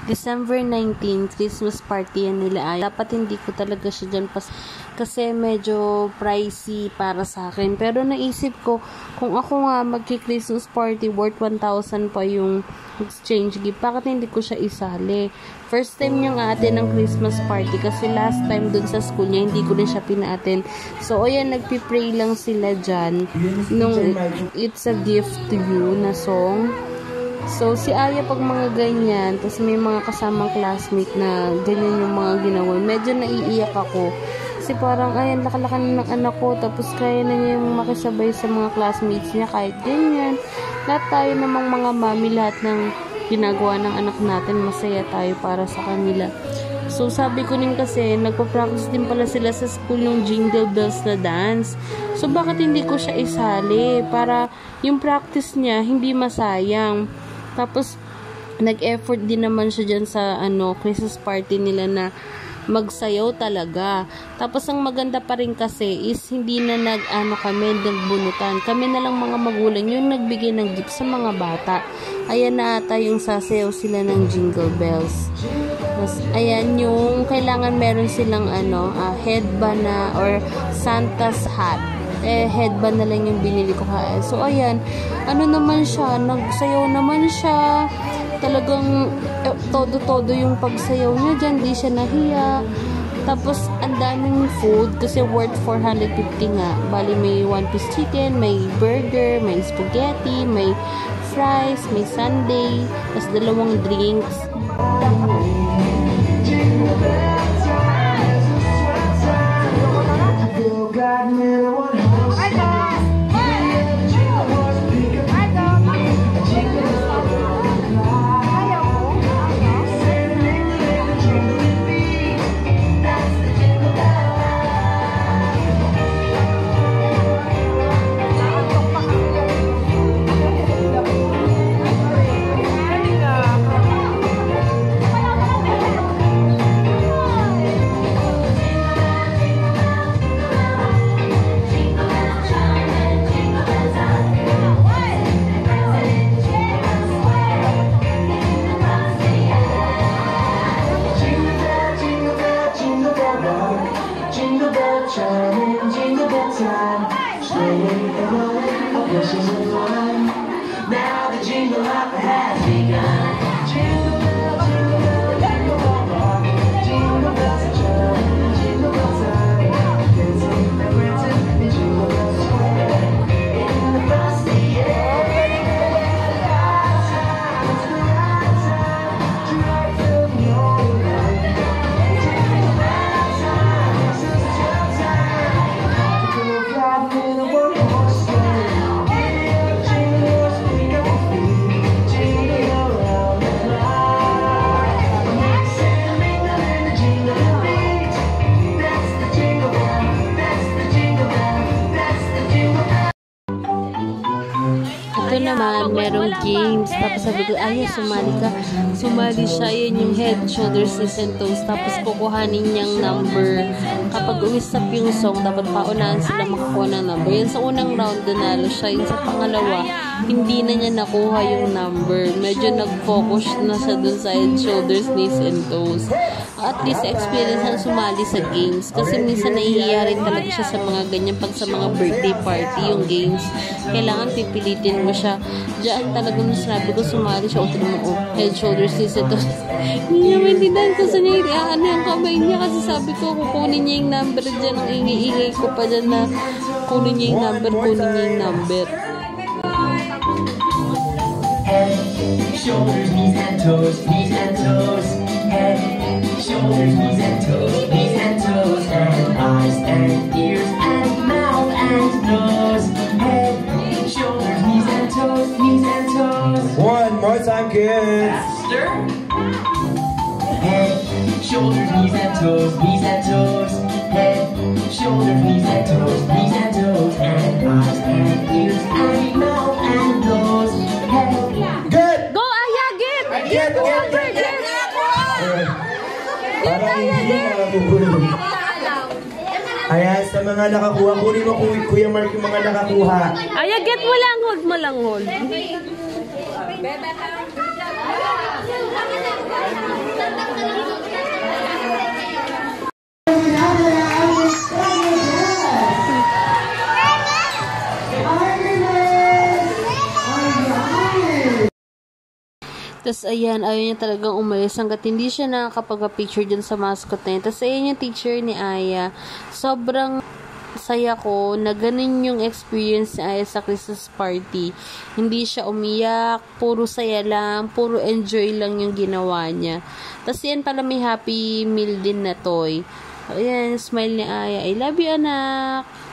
December 19, Christmas party yan nila ay. Dapat hindi ko talaga siya dyan kasi medyo pricey para sa akin. Pero naisip ko, kung ako nga magki-Christmas party worth 1,000 pa yung exchange gift, bakit hindi ko siya isali? First time niya nga atin ng Christmas party kasi last time dun sa school niya, hindi ko rin siya pina-attend. So, ayan, nagpipray lang sila dyan nung It's a Gift to You na song. So, si Aya pag mga ganyan, tapos may mga kasamang classmate na ganyan yung mga ginawa, medyo naiiyak ako. Kasi parang, ayan, lakalakan ng anak ko, tapos kaya na niya yung makisabay sa mga classmates niya kahit ganyan. Lahat tayo namang mga mami, lahat ng ginagawa ng anak natin, masaya tayo para sa kanila. So, sabi ko din kasi, nagpa-practice din pala sila sa school ng Jingle Bells na dance. So, bakit hindi ko siya isali? Para yung practice niya, hindi masayang. Tapos, nag-effort din naman siya dyan sa Christmas party nila na magsayaw talaga. Tapos, ang maganda pa rin kasi is hindi na kami nagbunutan. Kami na lang mga magulang yung nagbigay ng gift sa mga bata. Ayan na ata yung sasayaw sila ng Jingle Bells. Tapos, ayan yung kailangan meron silang headband na or Santa's hat. Headband na lang yung binili ko. So, ayan, naman siya, nagsayaw naman siya, talagang todo-todo yung pagsayaw niya dyan, di siya nahiya. Tapos, ang daming food, kasi worth 450 nga. Bali, may 1-piece chicken, may burger, may spaghetti, may fries, may sundae, tapos 2 drinks. Now the jingle hop has begun. Jingle bell, jingle bell, jingle bell rock. Jingle bells are chiming, jingle bells time. Dancing and prancing in Jingle Bell Square. In the frosty air, it's the right time to ride through your life. Jingle bell time, it's just your time. To go riding in a one-horse sleigh. Ito naman, merong games. Tapos sabi ko, ay, sumali ka. Sumali siya. Yan yung head, shoulders, knees, and toes. Tapos kukuhanin niyang number. Kapag umisap yung song, dapat paunahan sila makakuha ng number. Yan sa unang round, nanalo siya. Yan sa pangalawa, hindi na niya nakuha yung number. Medyo nag-focus na siya dun sa head, shoulders, knees, and toes. At least experience na sumali sa games. Kasi minsan nahihiya rin talaga siya sa mga ganyan. Pag sa mga birthday party, yung games, kailangan pipilitin mo siya. Diyan talaga nung sinabi ko, sumali siya. Head, shoulders, knees, and toes. Hindi niya maintindihan ko sa niya. Yung kamay niya. Kasi sabi ko, kukunin niya yung number dyan. Ang ingay-ingay ko pa dyan na kunin niya yung number, kunin niya yung number. Head, shoulders, knees, and toes, knees, and toes. Head, shoulders, knees, and toes, knees, and toes. And eyes, and ears, and mouth, and nose. Head, shoulders, knees, and toes, knees, and toes. One more time, kids. Faster. Head, shoulders, knees, and toes, knees, and toes. Head, shoulders, knees, and toes, knees, and toes. And eyes, and ears, and mouth, and nose. Head. Good. Go, Aya! Get! Get. Ayan, sa mga nakakuha, kunin mo Kuya Mark yung mga nakakuha. Aya, get mo lang, hold mo lang, hold. Tapos, ayan, ayaw niya talagang umalis hanggat hindi siya nakakapag-picture dyan sa mascot na yun. Tapos, ayan yung teacher ni Aya. Sobrang saya ko na ganun yung experience ni Aya sa Christmas party. Hindi siya umiyak, puro saya lang, puro enjoy lang yung ginawa niya. Tapos, yan pala may Happy Meal din na toy. Ayan, smile ni Aya. I love you, anak!